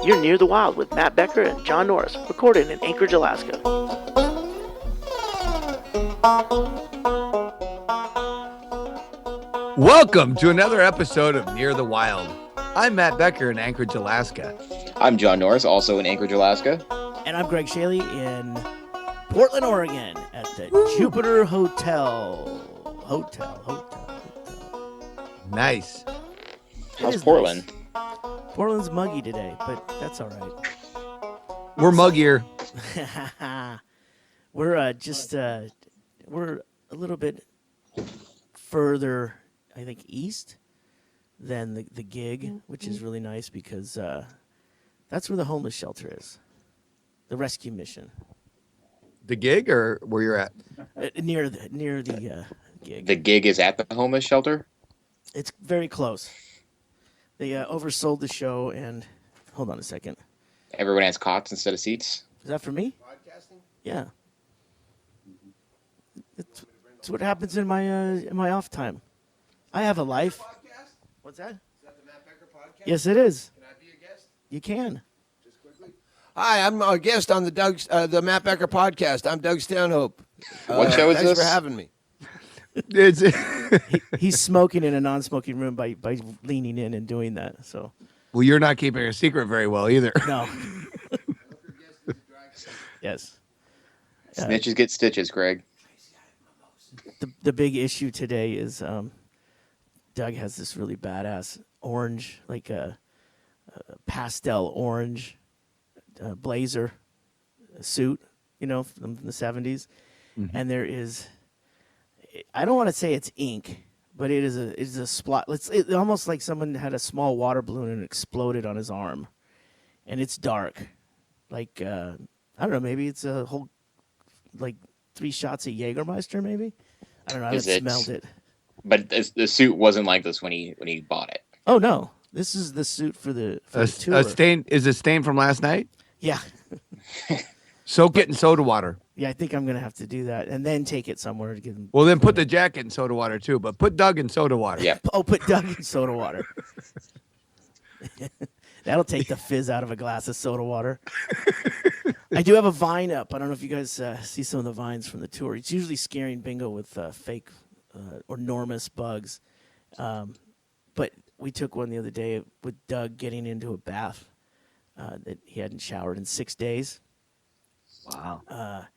You're Near the Wild with Mat Becker and John Norris, recorded in Anchorage, Alaska. Welcome to another episode of Near the Wild. I'm Mat Becker in Anchorage, Alaska. I'm John Norris, also in Anchorage, Alaska. And I'm Greg Chaille in Portland, Oregon, at the Jupiter Hotel. Nice. How's Portland? Nice. Portland's muggy today, but that's all right. We're muggier. We're we're a little bit further, I think, east than the gig, which is really nice because that's where the homeless shelter is, the rescue mission. The gig, or where you're at? Near the gig. The gig is at the homeless shelter? It's very close. They oversold the show, and hold on a second. Everyone has cots instead of seats? Is that for me? Podcasting? Yeah. It's what happens in my off time. I have a life. Podcast? What's that? Is that the Mat Becker podcast? Yes, it is. Can I be a guest? You can. Just quickly. Hi, I'm a guest on the Mat Becker podcast. I'm Doug Stanhope. What show is thanks this? for having me. He's smoking in a non-smoking room by leaning in and doing that. So. Well, you're not keeping a secret very well either. No. Yes. Snitches get stitches, Greg. The big issue today is Doug has this really badass orange, like a pastel orange blazer suit, from the 70s. Mm-hmm. And there is, I don't want to say it's ink, but it is a splot. It's almost like someone had a small water balloon and exploded on his arm. And it's dark. Like, I don't know, maybe it's a whole, 3 shots of Jägermeister, maybe? I don't know, I haven't smelled it. But the suit wasn't like this when he bought it. Oh, no. This is the suit for the tour. Is a stain from last night? Yeah. Soak it in soda water. Yeah, I think I'm going to have to do that and then take it somewhere to get him. Well, then put the jacket in soda water, too, but put Doug in soda water. Yeah. Oh, put Doug in soda water. That'll take the fizz out of a glass of soda water. I do have a vine up. I don't know if you guys see some of the vines from the tour. It's usually scaring bingo with fake or enormous bugs. But we took one the other day with Doug getting into a bath that he hadn't showered in 6 days. Wow.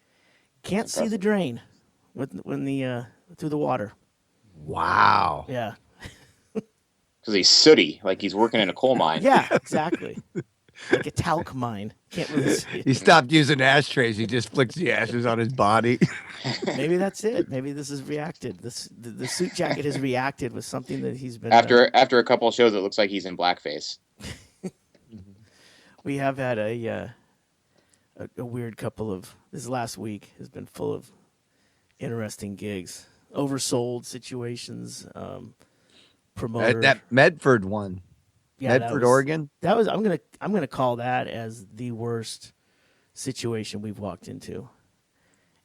Can't see the drain when the through the water. Wow. Yeah. Because he's sooty, like he's working in a coal mine. Yeah, exactly. Like a talc mine. Can't really see it. He stopped using ashtrays. He just flicks the ashes on his body. Maybe that's it. Maybe this has reacted. The suit jacket has reacted with something that he's been... After a couple of shows, it looks like he's in blackface. We have had a weird couple of... This last week has been full of interesting gigs. Oversold situations, promoter... That Medford one. Yeah, Medford, Oregon. That was I'm gonna call that as the worst situation we've walked into,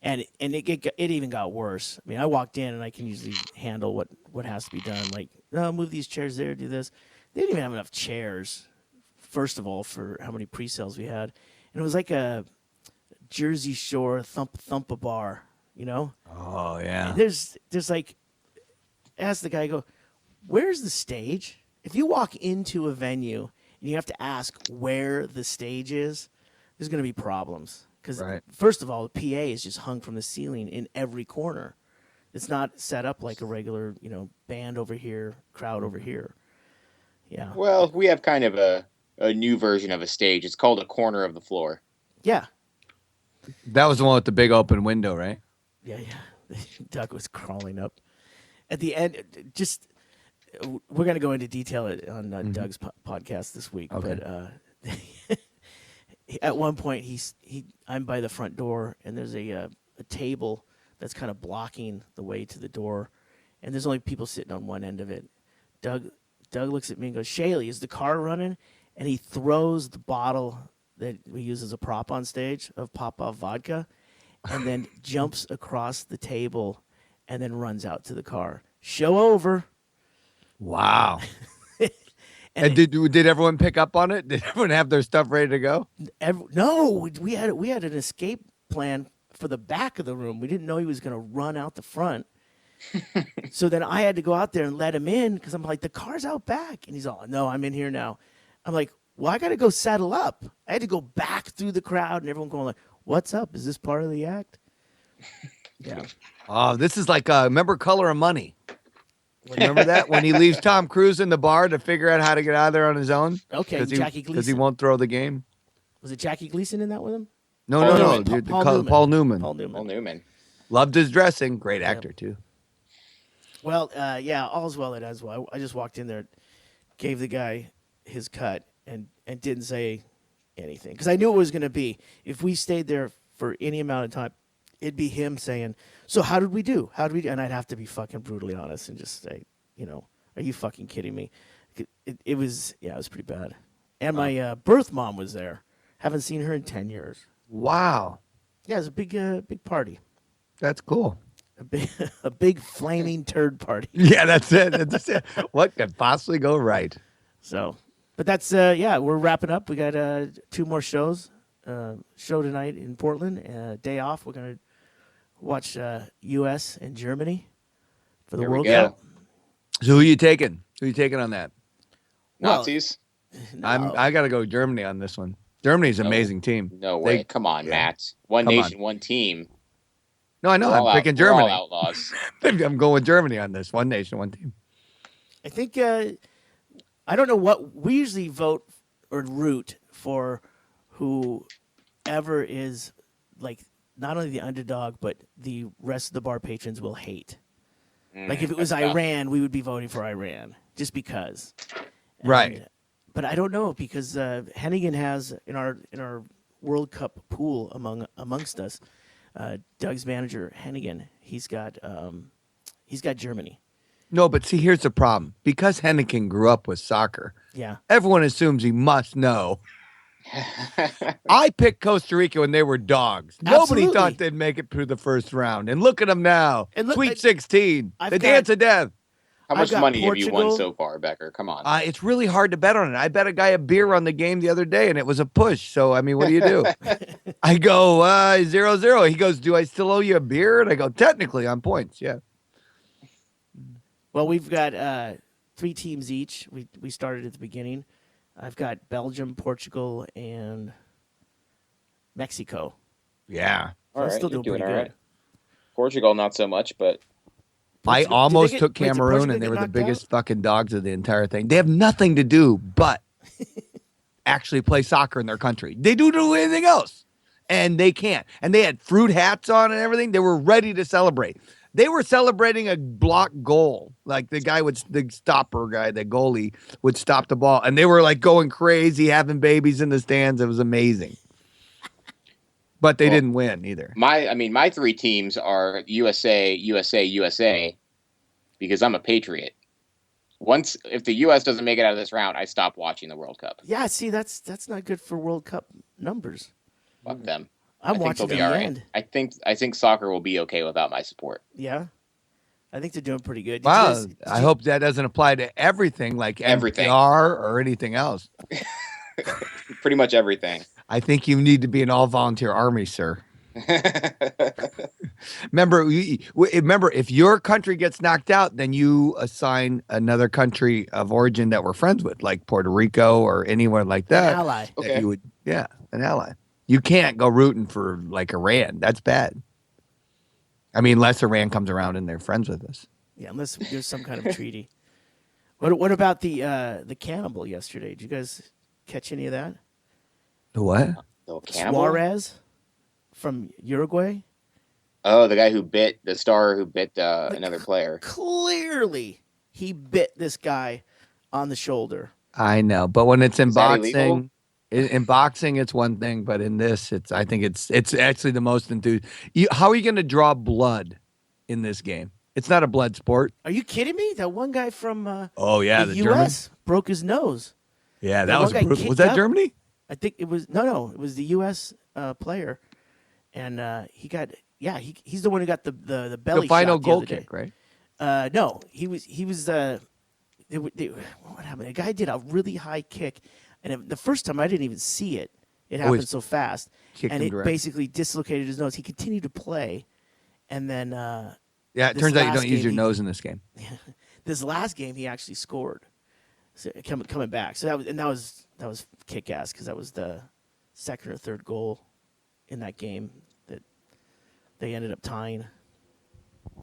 and it even got worse. I mean, I walked in and I can usually handle what has to be done. Like, no, move these chairs there, do this. They didn't even have enough chairs. First of all, for how many pre-sales we had, and it was like a Jersey Shore thump a bar, Oh yeah. And there's like, ask the guy, go, where's the stage? If you walk into a venue and you have to ask where the stage is, there's going to be problems. Because, First of all, the PA is just hung from the ceiling in every corner. It's not set up like a regular, band over here, crowd over here. Yeah. Well, we have kind of a new version of a stage. It's called a corner of the floor. Yeah. That was the one with the big open window, right? Yeah. Doug was crawling up. At the end, we're going to go into detail on Doug's podcast this week. Okay. But at one point, I'm by the front door, and there's a table that's kind of blocking the way to the door, and there's only people sitting on one end of it. Doug looks at me and goes, "Chaille, is the car running?" And he throws the bottle that we use as a prop on stage of Popov vodka, and then jumps across the table and then runs out to the car. Show over. Wow. And did everyone pick up on it? Did everyone have their stuff ready to go? No, we had an escape plan for the back of the room. We didn't know he was going to run out the front. So then I had to go out there and let him in because I'm like, the car's out back. And he's all, no, I'm in here now. I'm like, well, I got to go saddle up. I had to go back through the crowd and everyone going like, what's up? Is this part of the act? Yeah. Oh, this is like, remember Color of Money? Remember that? When he leaves Tom Cruise in the bar to figure out how to get out of there on his own? Okay, Jackie Gleason. Because he won't throw the game? Was it Jackie Gleason in that with him? No. Paul Newman. Paul Newman. Paul Newman. Loved his dressing. Great actor, too. Well, yeah, all's well that ends well. I just walked in there, gave the guy his cut, and didn't say anything. Because I knew it was going to be. If we stayed there for any amount of time, it'd be him saying, so how did we do? And I'd have to be fucking brutally honest and just say, are you fucking kidding me? It was pretty bad. And my birth mom was there. Haven't seen her in 10 years. Wow. Yeah, it was a big party. That's cool. A big flaming turd party. Yeah, that's it. That's it. What could possibly go right? So, but that's we're wrapping up. We got 2 more shows. Show tonight in Portland. Day off. We're gonna watch U.S. and Germany for the World Cup. So who are you taking? Who are you taking on that? Nazis. No. I got to go Germany on this one. Germany's an amazing team. No way. Come on, Matt. One nation, one team. No, I know. I'm picking We're Germany. all outlaws. I'm going with Germany on this. One nation, one team. I think I don't know what we usually vote or root for whoever is like not only the underdog but the rest of the bar patrons will hate. Like if it was Iran, we would be voting for Iran just because. Right. But I don't know because Hennigan has in our World Cup pool amongst us, Doug's manager Hennigan. He's got Germany. No, but see, here's the problem. Because Hennigan grew up with soccer, Yeah. everyone assumes he must know. I picked Costa Rica when they were dogs. Absolutely. Nobody thought they'd make it through the first round. And look at them now. And look, Sweet 16. I've The got- dance of death. How much got money have you won Portugal. so far, Becker? Come on. It's really hard to bet on it. I bet a guy a beer on the game the other day, and it was a push. So, I mean, what do you do? I go 0-0. He goes, do I still owe you a beer? And I go, technically on points, yeah. Well, we've got 3 teams each. We started at the beginning. I've got Belgium, Portugal, and Mexico. Yeah. all right, still you're doing pretty all good. right. Portugal, not so much, but I Portugal- almost did they took get- wait, did Cameroon, Portugal and they get were the knocked biggest out? fucking dogs of the entire thing. They have nothing to do but actually play soccer in their country. They do anything else, and they can't. And they had fruit hats on and everything. They were ready to celebrate. They were celebrating a block goal. Like the stopper guy, the goalie would stop the ball, and they were like going crazy, having babies in the stands. It was amazing. But they didn't win either. my 3 teams are USA, USA, USA, because I'm a patriot. If the U.S. doesn't make it out of this round, I stop watching the World Cup. Yeah, see, that's not good for World Cup numbers. Fuck them. I'm I think watching they'll the be all right. end. I think soccer will be okay without my support. Yeah, I think they're doing pretty good. Wow. I hope that doesn't apply to everything, like Everything. NPR or anything else. Pretty much everything. I think you need to be an all-volunteer army, sir. Remember, if your country gets knocked out, then you assign another country of origin that we're friends with, like Puerto Rico or anywhere like that. An ally. that Okay. you would, an ally. You can't go rooting for like Iran. That's bad. I mean, unless Iran comes around and they're friends with us. Yeah, unless there's some kind of treaty. What about the cannibal yesterday? Did you guys catch any of that? The what? The cannibal? Suarez from Uruguay. Oh, the guy who bit the star who bit another player. Clearly, he bit this guy on the shoulder. I know, but when it's in Is that illegal? boxing, in boxing, it's one thing, but in this, I think it's actually the most enthused. How are you going to draw blood in this game? It's not a blood sport. Are you kidding me? That one guy from Oh yeah, the the German. U.S. broke his nose. Yeah, that that one was guy brutal. kicked Was that up. Germany? I think it was it was the U.S. Player, and he got he's the one who got the belly The final shot goal other day. kick, right? No, he was what happened? A guy did a really high kick, and the first time I didn't even see it. It happened so fast, and it basically dislocated his nose. He continued to play, and then it turns out you don't use your nose in this game. This last game, he actually scored, so coming back. So that was kick ass because that was the second or third goal in that game that they ended up tying.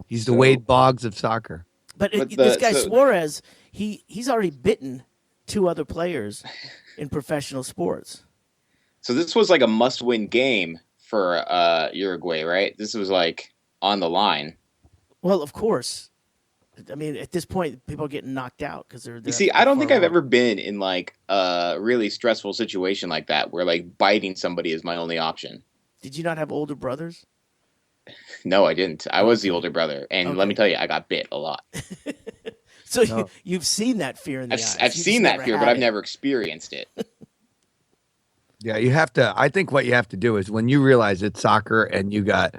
He's the Wade Boggs of soccer. But this guy Suarez, he's already bitten 2 other players in professional sports. So this was like a must-win game for Uruguay, right? This was like on the line. Well, of course. I mean, at this point, people are getting knocked out because they're. You see, I don't think I've ever been in like a really stressful situation like that, where like biting somebody is my only option. Did you not have older brothers? No, I didn't. I was the older brother, and let me tell you, I got bit a lot. So you've seen that fear in the eyes. I've seen that fear, but I've never experienced it. Yeah, you have to. I think what you have to do is when you realize it's soccer and you got,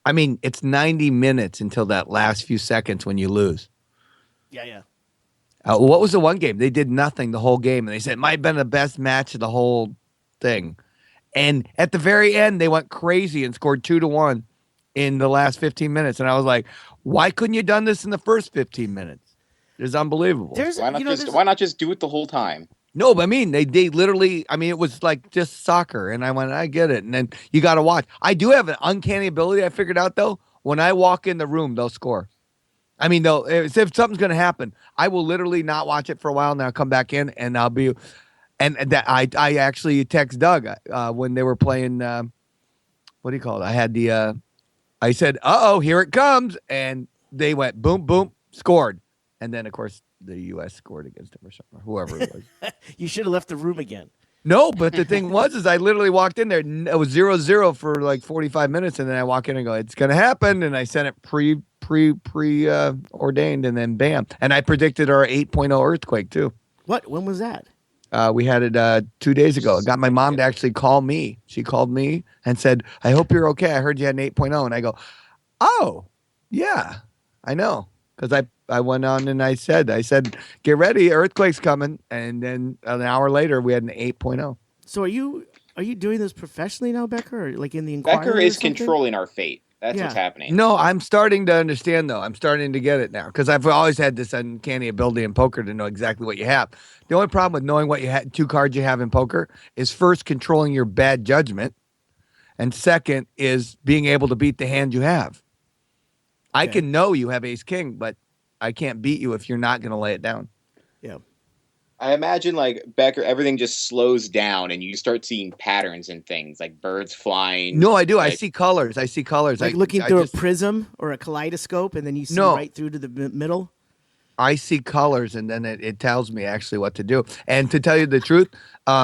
I mean, it's 90 minutes until that last few seconds when you lose. Yeah. What was the one game? They did nothing the whole game, and they said it might have been the best match of the whole thing. And at the very end, they went crazy and scored 2-1 in the last 15 minutes. And I was like, why couldn't you have done this in the first 15 minutes? It's unbelievable. Why not just do it the whole time? No, but I mean, they literally, I mean, it was like just soccer. And I went, I get it. And then you got to watch. I do have an uncanny ability I figured out, though. When I walk in the room, they'll score. I mean, if something's going to happen, I will literally not watch it for a while. And I'll come back in and I'll be, and that I actually text Doug when they were playing, what do you call it? I had I said, here it comes. And they went boom, boom, scored. And then, of course, the U.S. scored against them or something, or whoever it was. You should have left the room again. No, but the thing was I literally walked in there. It was 0-0 for like 45 minutes. And then I walk in and go, it's going to happen. And I sent it ordained. And then bam. And I predicted our 8.0 earthquake, too. What? When was that? We had it 2 days ago. I got my mom to actually call me. She called me and said, I hope you're okay. I heard you had an 8.0. And I go, oh, yeah, I know. Because I went on and I said, get ready, earthquake's coming. And then an hour later, we had an 8.0. So are you doing this professionally now, Becker? Or like in the Inquirer? Becker is controlling our fate. That's what's happening. No, I'm starting to understand, though. I'm starting to get it now. Because I've always had this uncanny ability in poker to know exactly what you have. The only problem with knowing what you had, 2 cards you have in poker, is first controlling your bad judgment. And second is being able to beat the hand you have. I can know you have ace king, but I can't beat you if you're not going to lay it down. Yeah. I imagine like Becker, everything just slows down and you start seeing patterns and things like birds flying. No, I do. I see colors. Like looking through a prism or a kaleidoscope and then you see right through to the middle. I see colors and then it tells me actually what to do. And to tell you the truth,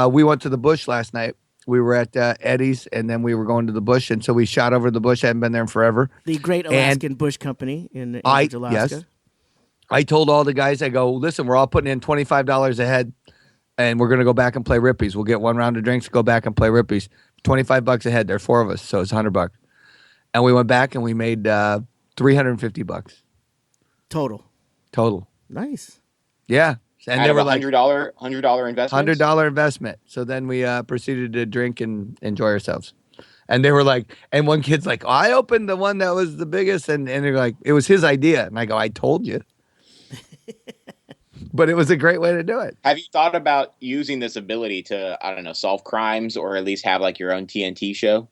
we went to the bush last night. We were at Eddie's, and then we were going to the bush, and so we shot over the bush. I haven't been there in forever. The Great Alaskan Bush Company in Anchorage, Alaska. Yes. I told all the guys, I go, listen, we're all putting in $25 a head, and we're going to go back and play Rippies. We'll get 1 round of drinks, go back and play Rippies. $25 a head. There are 4 of us, so it's $100. And we went back, and we made $350 total. Nice. Yeah. And they were like $100 investment. $100 investment. So then we proceeded to drink and enjoy ourselves. And they were like, and one kid's like, I opened the one that was the biggest, and they're like, it was his idea. And I go, I told you. But it was a great way to do it. Have you thought about using this ability to, I don't know, solve crimes or at least have like your own TNT show?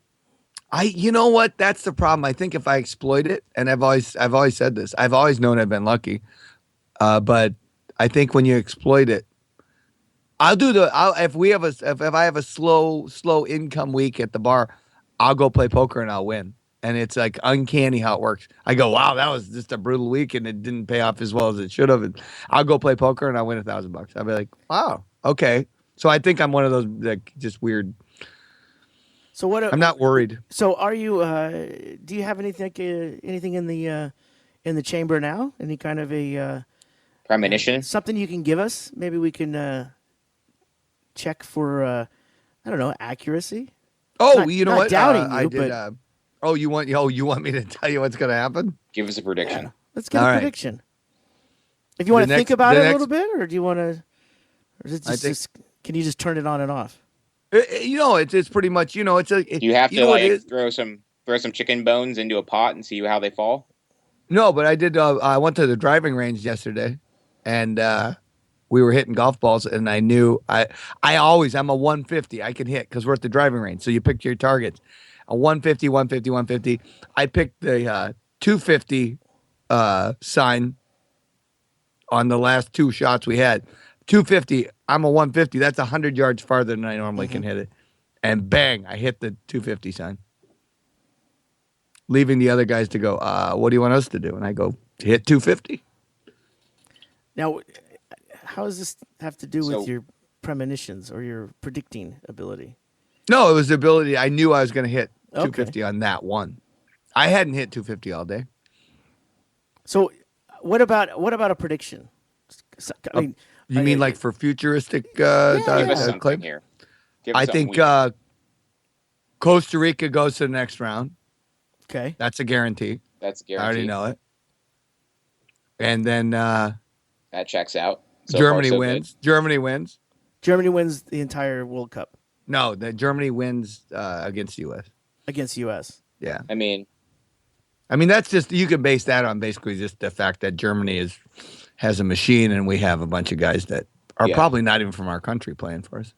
You know what? That's the problem. I think if I exploit it, and I've always said this, I've always known I've been lucky, but I think when you exploit it, if I have a slow income week at the bar, I'll go play poker and I'll win. And it's like uncanny how it works. I go, wow, that was just a brutal week and it didn't pay off as well as it should have. And I'll go play poker and I'll win $1,000. I'll be like, wow, okay. So I think I'm one of those like just weird. So what? I'm not worried. So are you? Do you have anything in the chamber now? Any kind of a premonition? Something you can give us? Maybe we can check for I don't know, accuracy. Oh, you know what? Doubting I you, did. but you want me to tell you what's going to happen? Give us a prediction. Let's get a prediction. If you want The to think next- about the it a next- little bit, or do you want to? Or is it I just, think- can you just turn it on and off? It's pretty much it's a. You have to what it like is? throw some chicken bones into a pot and see how they fall. No, but I did. I went to the driving range yesterday, and we were hitting golf balls, and I knew I'm a 150. I can hit because we're at the driving range. So you pick your targets, a 150, 150, 150. I picked the 250 sign on the last two shots we had. 250. I'm a 150. That's 100 yards farther than I normally can hit it, and bang, I hit the 250 sign. Leaving the other guys to go, what do you want us to do? And I go, hit 250. Now, how does this have to do So- with your premonitions or your predicting ability? No, it was the ability. I knew I was going to hit Okay. 250 on that one. I hadn't hit 250 all day. So, what about a prediction? I mean, You mean like for futuristic Give us something claim? here. Give us I something think Costa Rica goes to the next round. okay. That's a guarantee. that's I already guaranteed. know it. And then That checks out. So Germany far, so wins. Germany wins. Germany wins the entire World Cup No, Germany wins against the U.S. against U.S. Yeah. Good. I mean, that's just, you can base that on basically just the fact that Germany has a machine and we have a bunch of guys that are Yeah. probably not even from our country playing for us.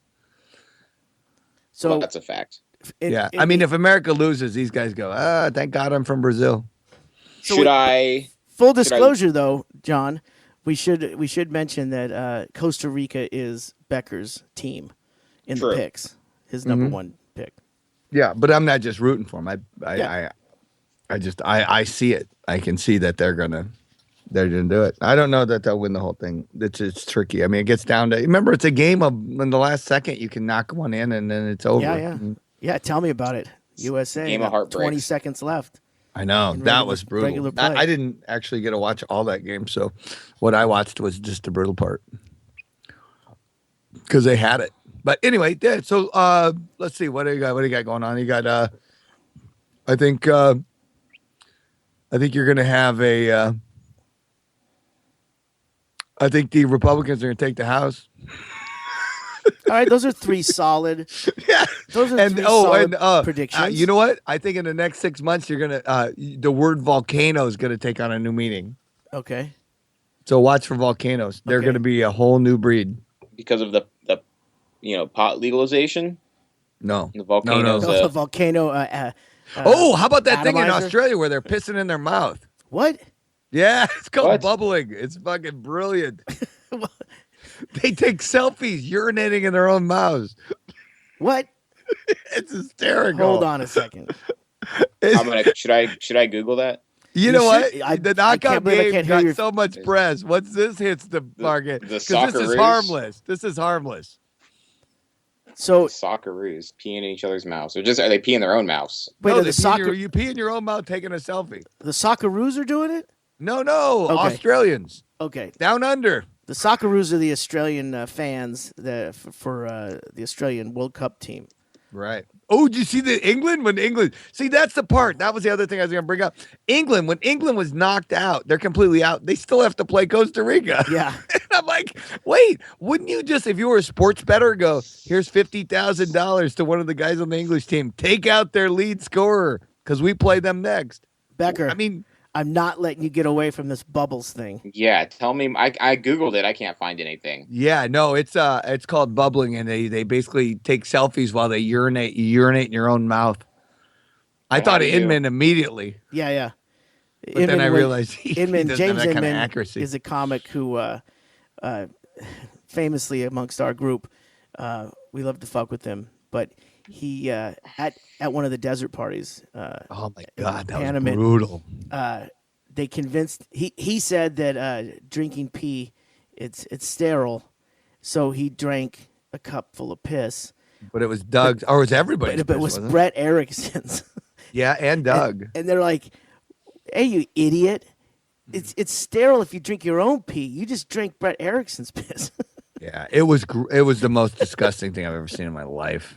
So, that's a fact. I mean, if America loses, these guys go, thank God I'm from Brazil. So Should we- I? full disclosure, though, John, we should mention that Costa Rica is Becker's team in True. the picks, his number Mm-hmm. one pick. Yeah, but I'm not just rooting for them. Yeah. I see it. I can see that they're gonna do it. I don't know that they'll win the whole thing. It's tricky. I mean, it gets down to, remember, it's a game of in the last second you can knock one in and then it's over. Yeah. Tell me about it. USA. Game of got heartbreaks. 20 seconds left. I know In that regular- was brutal. regular play. I didn't actually get to watch all that game, so what I watched was just the brutal part because they had it. But anyway, yeah. So let's see, what do you got? What do you got going on? You got I think you're gonna have a. I think the Republicans are gonna take the House. All right, those are three solid. Yeah. Those are three solid and predictions. you know what? I think in the next 6 months you're gonna the word volcano is gonna take on a new meaning. Okay. So watch for volcanoes. They're Okay. gonna be a whole new breed. Because of the pot legalization. No. The volcanoes. The volcano. How about that thing in atomizer? Australia where they're pissing in their mouth? What? Yeah, it's called What? bubbling. It's fucking brilliant. They take selfies urinating in their own mouths. What? It's hysterical. Hold on a second. Should I Google that? You know what? should- I The can't knockout believe I game can't hear got your- so much press. Once this hits the market, the because this is Socceroos? harmless. This is harmless. So Socceroos peeing in each other's mouths, or are they peeing their own mouths? wait, No, are they the you pee in your own mouth taking a selfie. Socceroos are doing it? No, Okay. Australians Okay. down under. The Socceroos are the Australian fans for the Australian World Cup team. Right. Oh, did you see the England? See, that's the part. That was the other thing I was going to bring up. When England was knocked out, they're completely out. They still have to play Costa Rica. Yeah. And I'm like, wait, wouldn't you just, if you were a sports bettor, go, here's $50,000 to one of the guys on the English team, take out their lead scorer because we play them next. Becker, I mean, I'm not letting you get away from this bubbles thing. Yeah, tell me. I Googled it. I can't find anything. yeah, no, it's called bubbling, and they basically take selfies while they urinate in your own mouth. I Well, thought how of do you- Inman immediately, Yeah. but then I realized he Inman, doesn't James have that kind of Inman accuracy. is a comic who famously amongst our group, we love to fuck with him, but he at one of the desert parties, Oh my God, that Panama- was brutal. they convinced he said that drinking pee it's sterile, so he drank a cup full of piss, But it was Doug's, or it was everybody's. but it piss, was wasn't it? Brett Erickson's. Yeah, and Doug. And they're like, "Hey, you idiot! It's sterile if you drink your own pee. You just drink Brett Erickson's piss." Yeah, it was the most disgusting thing I've ever seen in my life.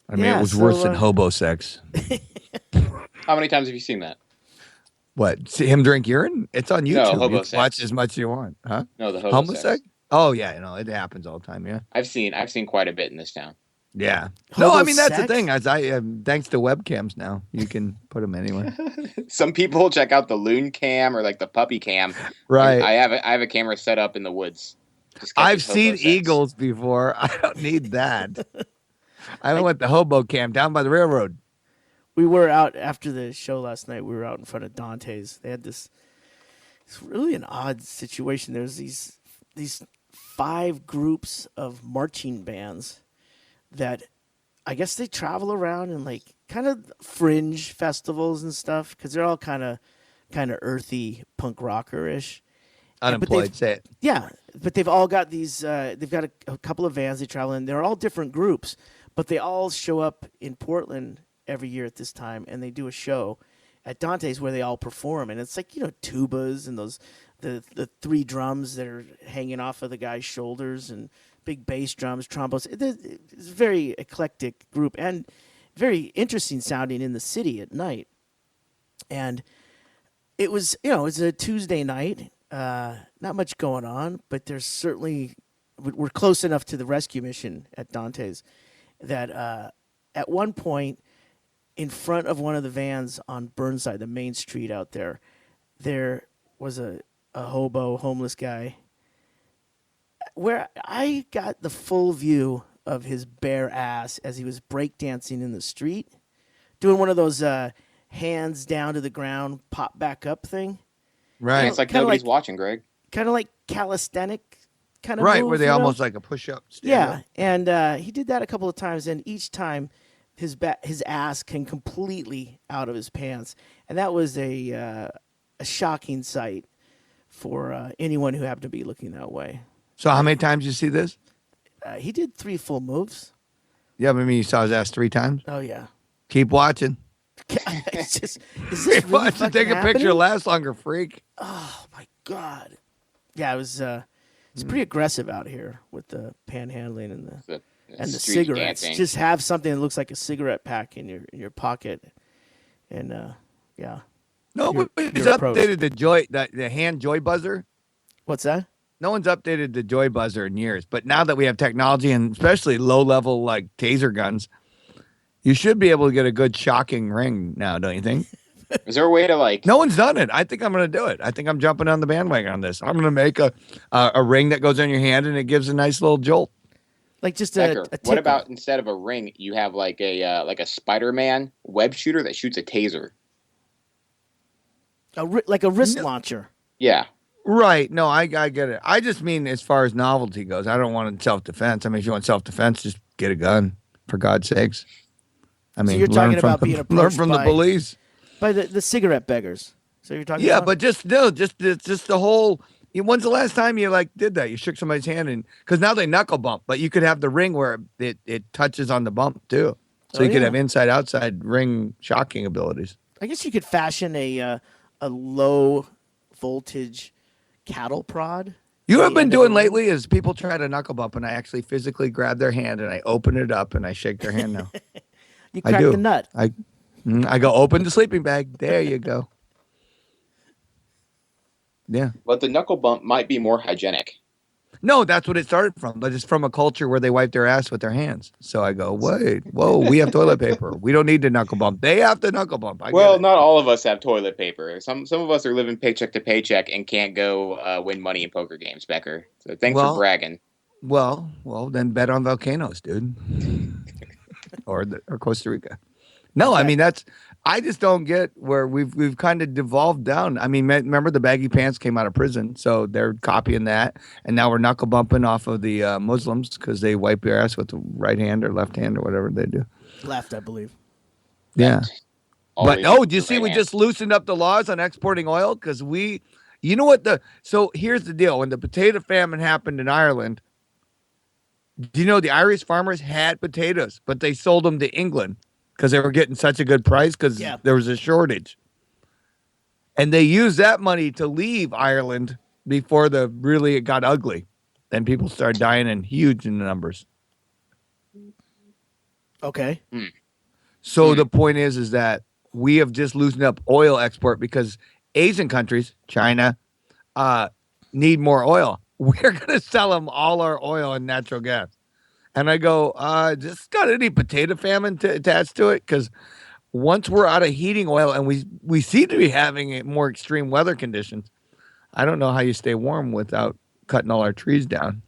I mean, Yeah, it was so, worse than hobo sex. How many times have you seen that? What? See him drink urine? It's on YouTube. No, hobo You can watch sex. as much as you want, huh? No, the hobo Homeless sex. sex? Oh yeah, it happens all the time. Yeah, I've seen quite a bit in this town. yeah. No, I Hobo mean that's the sex? thing. As thanks to webcams now, you can put them anywhere. Some people check out the loon cam or like the puppy cam. Right. I have a camera set up in the woods. Just catches I've hobo seen sex. eagles before. I don't need that. I went the hobo cam down by the railroad. We were out after the show last night. We were out in front of Dante's. They had this. It's really an odd situation. There's these 5 groups of marching bands that I guess they travel around and like kind of fringe festivals and stuff because they're all kind of earthy punk rocker ish. Unemployed, say it. Yeah, but they've all got these. They've got a couple of vans they travel in. They're all different groups, but they all show up in Portland every year at this time, and they do a show at Dante's where they all perform. And it's like tubas and those the 3 drums that are hanging off of the guy's shoulders and big bass drums, trombones. It's a very eclectic group and very interesting sounding in the city at night. And it was it's a Tuesday night. Not much going on, but there's certainly we're close enough to the rescue mission at Dante's that at one point in front of one of the vans on Burnside, the main street out there, there was a homeless guy where I got the full view of his bare ass as he was breakdancing in the street, doing one of those hands down to the ground, pop back up thing. Right. It's like Kinda nobody's like- watching, Greg. Kind of like calisthenic kind of Right, move, where they you know? almost like a push up. Yeah, and he did that a couple of times, and each time his ass came completely out of his pants, and that was a shocking sight for anyone who happened to be looking that way. So how many times you see this? He did 3 full moves. Yeah, I mean you saw his ass 3 times. Oh yeah. Keep watching. It's just, is this Keep really watching. fucking Take a picture. happening? Last longer, freak. Oh my god. Yeah, it was. It's pretty aggressive out here with the panhandling and the Street cigarettes. dancing. Just have something that looks like a cigarette pack in your pocket, and yeah. No, You're- but it's you're a pro. updated the hand joy buzzer. What's that? No one's updated the joy buzzer in years. But now that we have technology and especially low level like taser guns, you should be able to get a good shocking ring now, don't you think? Is there a way to like? No one's done it. I think I'm going to do it. I think I'm jumping on the bandwagon on this. I'm going to make a ring that goes on your hand and it gives a nice little jolt. Like just Becker, a tickle. what about instead of a ring, you have like a Spider-Man web shooter that shoots a taser? like a wrist launcher? Yeah. Right. No, I get it. I just mean as far as novelty goes, I don't want self-defense. I mean, if you want self-defense, just get a gun, for God's sakes. I mean, you're talking learn from about being learn approached from the by- police. By the cigarette beggars. So you're talking Yeah, about? but just the whole. When's the last time you did that? You shook somebody's hand and because now they knuckle bump, but you could have the ring where it touches on the bump too, so you could yeah. have inside outside ring shocking abilities. I guess you could fashion a low voltage cattle prod. You at have the been end of doing a ring. lately is people try to knuckle bump, and I actually physically grab their hand and I open it up and I shake their hand now. You I crack do. the nut. I go open the sleeping bag. There you go. Yeah. But the knuckle bump might be more hygienic. No, that's what it started from, but it's from a culture where they wipe their ass with their hands. So I go, whoa, we have toilet paper. We don't need to knuckle bump. They have to knuckle bump. I get Well, it. not all of us have toilet paper. Some of us are living paycheck to paycheck and can't go win money in poker games, Becker. So thanks Well- for bragging. Well, then bet on volcanoes, dude. or Costa Rica. No, I mean I just don't get where we've kind of devolved down. I mean, remember the baggy pants came out of prison, so they're copying that, and now we're knuckle bumping off of the Muslims because they wipe your ass with the right hand or left hand or whatever they do. Left, I believe. Yeah. Always But do you the see right we hand. just loosened up the laws on exporting oil because you know what so here's the deal. When the potato famine happened in Ireland, do you know the Irish farmers had potatoes, but they sold them to England because they were getting such a good price because Yeah. there was a shortage. And they used that money to leave Ireland before it got ugly. Then people started dying in huge numbers. Okay. So the point is that we have just loosened up oil export because Asian countries, China, need more oil. We're going to sell them all our oil and natural gas. And I go, just got any potato famine attached to it? Because once we're out of heating oil and we seem to be having more extreme weather conditions, I don't know how you stay warm without cutting all our trees down.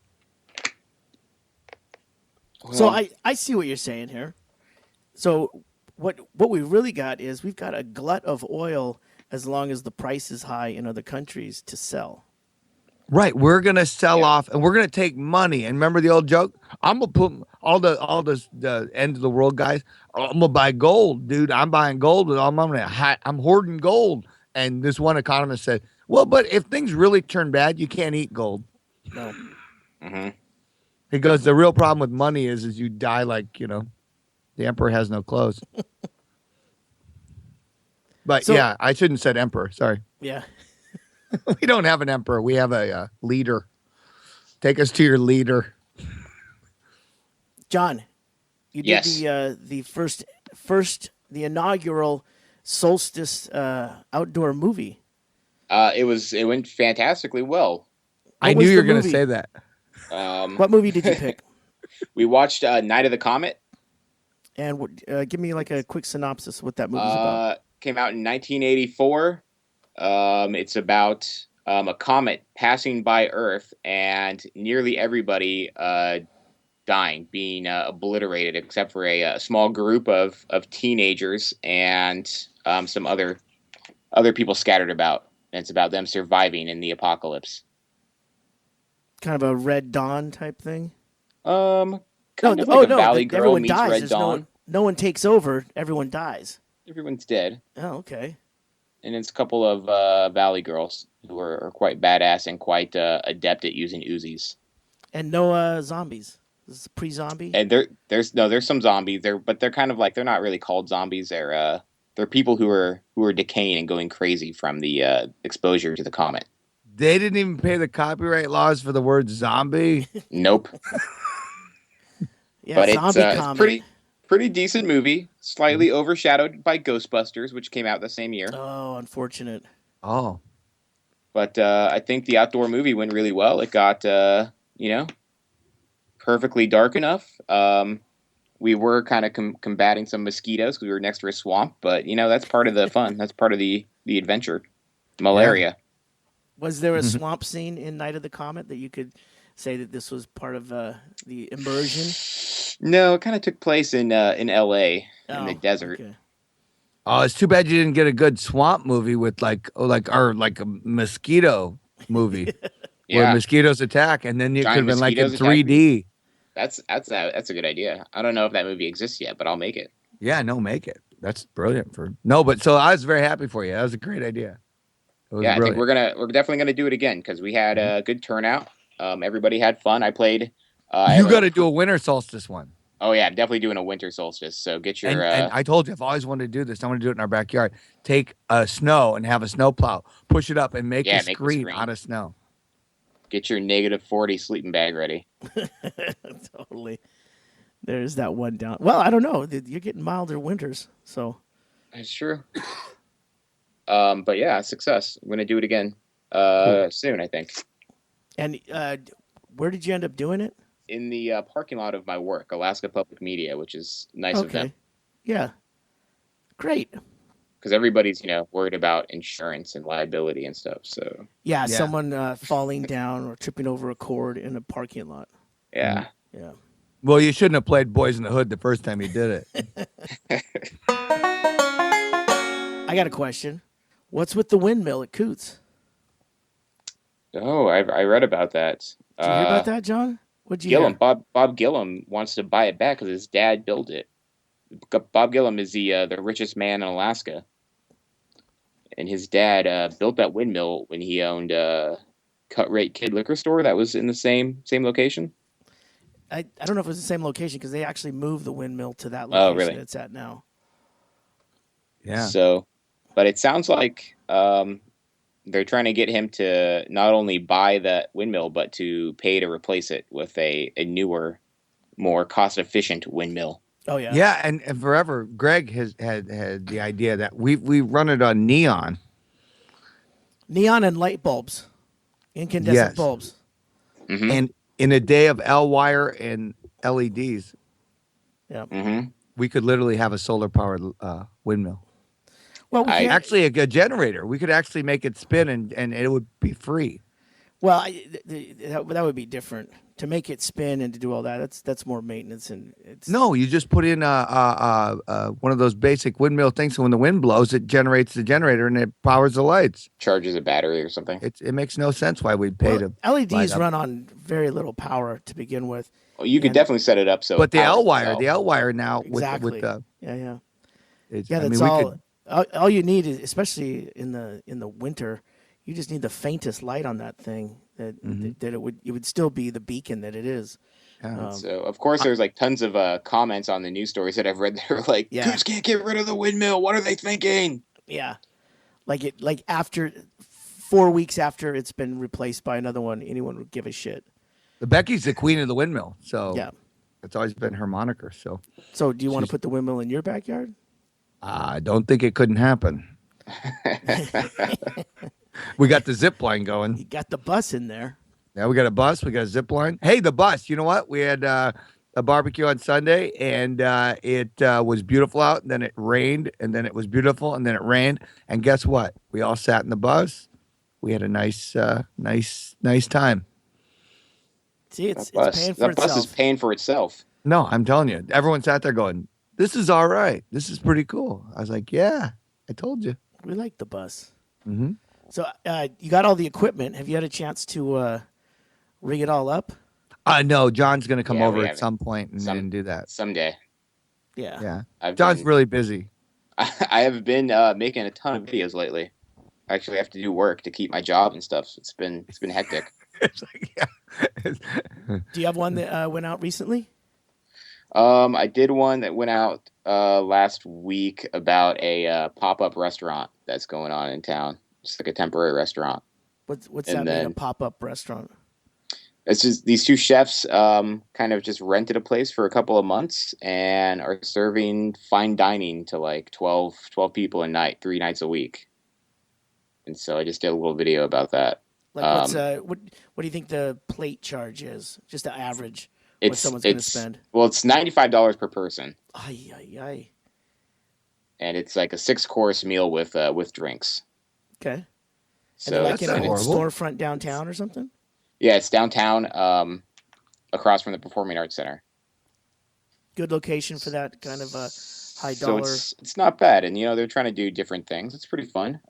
So I see what you're saying here. So what we really got is we've got a glut of oil as long as the price is high in other countries to sell. Right, we're gonna sell off, and we're gonna take money. And remember the old joke? I'm gonna put all the end of the world guys. I'm gonna buy gold, dude. I'm buying gold with all my money. I'm hoarding gold. And this one economist said, "Well, but if things really turn bad, you can't eat gold." No. Mm-hmm. He goes, "The real problem with money is you die like the emperor has no clothes." But So- yeah, I shouldn't have said emperor. Sorry. Yeah. We don't have an emperor. We have a leader. Take us to your leader. John, you did Yes. the first the inaugural solstice outdoor movie. It went fantastically well. I What knew was you were the going to movie? say that. What movie did you pick? We watched Night of the Comet. And give me like a quick synopsis of what that movie's about. Came out in 1984. It's about a comet passing by Earth and nearly everybody dying, being obliterated, except for a small group of teenagers and some other people scattered about. And it's about them surviving in the apocalypse. Kind of a Red Dawn type thing. Kind of like a Valley Girl everyone meets dies. Red There's Dawn. no one takes over. Everyone dies. Everyone's dead. Oh, okay. And it's a couple of Valley Girls who are quite badass and quite adept at using Uzis. And no zombies. This is pre-zombie. And there's some zombies there, but they're kind of like, they're not really called zombies. They're people who are decaying and going crazy from the exposure to the comet. They didn't even pay the copyright laws for the word zombie. Nope. Yeah, But zombie it's comet. pretty decent movie. Slightly overshadowed by Ghostbusters, which came out the same year. Oh, unfortunate. Oh. But I think the outdoor movie went really well. It got perfectly dark enough. We were kind of combating some mosquitoes because we were next to a swamp, but that's part of the fun. That's part of the adventure. Malaria. Was there a swamp scene in Night of the Comet that you could say that this was part of the immersion? No, it kind of took place in L.A. in the Oh, desert. okay. Oh, it's too bad you didn't get a good swamp movie with like a mosquito movie where Yeah, mosquitoes attack, and then you could Giant have been like in mosquitoes attack 3D. that's a good idea. I don't know if that movie exists yet, but I'll make it. Yeah, no, make it. That's brilliant but so I was very happy for you. That was a great idea. It was Yeah, I think brilliant. we're definitely gonna do it again because we had a good turnout. Everybody had fun. I played. You got to do a winter solstice one. Oh yeah, I'm definitely doing a winter solstice. So get your. And I told you, I've always wanted to do this. I want to do it in our backyard. Take snow and have a snow plow, push it up, and make a Make the screen screen. out of snow. Get your -40 sleeping bag ready. Totally. There's that one down. Well, I don't know. You're getting milder winters, so That's true. But yeah, success. I'm gonna do it again soon, I think. And where did you end up doing it? In the parking lot of my work, Alaska Public Media, which is nice of them Okay. Yeah. Great. because everybody's worried about insurance and liability and stuff. So Yeah, Yeah. someone falling down or tripping over a cord in a parking lot. yeah. Yeah. Well, you shouldn't have played Boys in the Hood the first time you did it. I got a question. What's with the windmill at Coots? Oh, I read about that. Did you hear about that, John? What'd you Gillum, hear? Bob Gillum wants to buy it back because his dad built it. Bob Gillum is the richest man in Alaska, and his dad built that windmill when he owned Cut Rate Kid Liquor Store that was in the same location. I don't know if it was the same location because they actually moved the windmill to that location really? it's at now. Yeah. So, but it sounds like they're trying to get him to not only buy that windmill, but to pay to replace it with a newer, more cost-efficient windmill. Oh yeah. Yeah, and forever, Greg has had the idea that we run it on neon, Neon and light bulbs, incandescent Yes. bulbs. Mm-hmm. And in a day of L wire and LEDs, Yeah. Mm-hmm. we could literally have a solar powered windmill. Well, we I- can't. Actually, a good generator. We could actually make it spin, and it would be free. Well, that would be different to make it spin and to do all that. That's more maintenance and it's No, you just put in one of those basic windmill things. So when the wind blows, it generates the generator and it powers the lights. Charges a battery or something. It makes no sense why we'd pay to. light LEDs up. run on very little power to begin with. Well, you could And- definitely set it up so. But it powers the itself. L wire now Exactly. with the Yeah. it's, Yeah, I that's mean, we all. could, All you need is, especially in the winter, you just need the faintest light on that thing. That it would still be the beacon that it is. yeah. So of course there's like tons of comments on the news stories that I've read that are like, Yeah. "Coots can't get rid of the windmill. What are they thinking?" Yeah, like after 4 weeks after it's been replaced by another one, anyone would give a shit. The Becky's the queen of the windmill, so Yeah. it's always been her moniker. So So do you want to She's- put the windmill in your backyard? I don't think it couldn't happen. We got the zip line going. You got the bus in there. Yeah, we got a bus. We got a zip line. Hey, the bus. You know what? We had a barbecue on Sunday, and it was beautiful out. And then it rained, and then it was beautiful, and then it rained. And guess what? We all sat in the bus. We had a nice time. See, it's That bus, paying for that bus itself. is paying for itself. No, I'm telling you, everyone sat there going, "This is all right. This is pretty cool." I was like, "Yeah, I told you." We like the bus. Mm-hmm. So you got all the equipment. Have you had a chance to rig it all up? No, John's gonna come Yeah, over we at haven't. some point and do that. Someday. Yeah. Yeah, I've John's been, really busy. I have been making a ton of videos lately. I actually have to do work to keep my job and stuff. It's been hectic. It's like, yeah. Do you have one that went out recently? I did one that went out last week about a pop-up restaurant that's going on in town. It's like a temporary restaurant. What's And that mean? A then- pop-up restaurant? It's just these two chefs kind of just rented a place for a couple of months and are serving fine dining to like 12 people a night, 3 nights a week. And so I just did a little video about that. Like what's what do you think the plate charge is? Just the average what someone's going to spend. Well, it's $95 per person, Ay, ay, ay. and it's like a 6-course meal with drinks. Okay. And So they're like it's, in a not horrible. storefront downtown or something? yeah, it's downtown, across from the Performing Arts Center. Good location for that kind of high So dollar. it's not bad, and they're trying to do different things. It's pretty fun.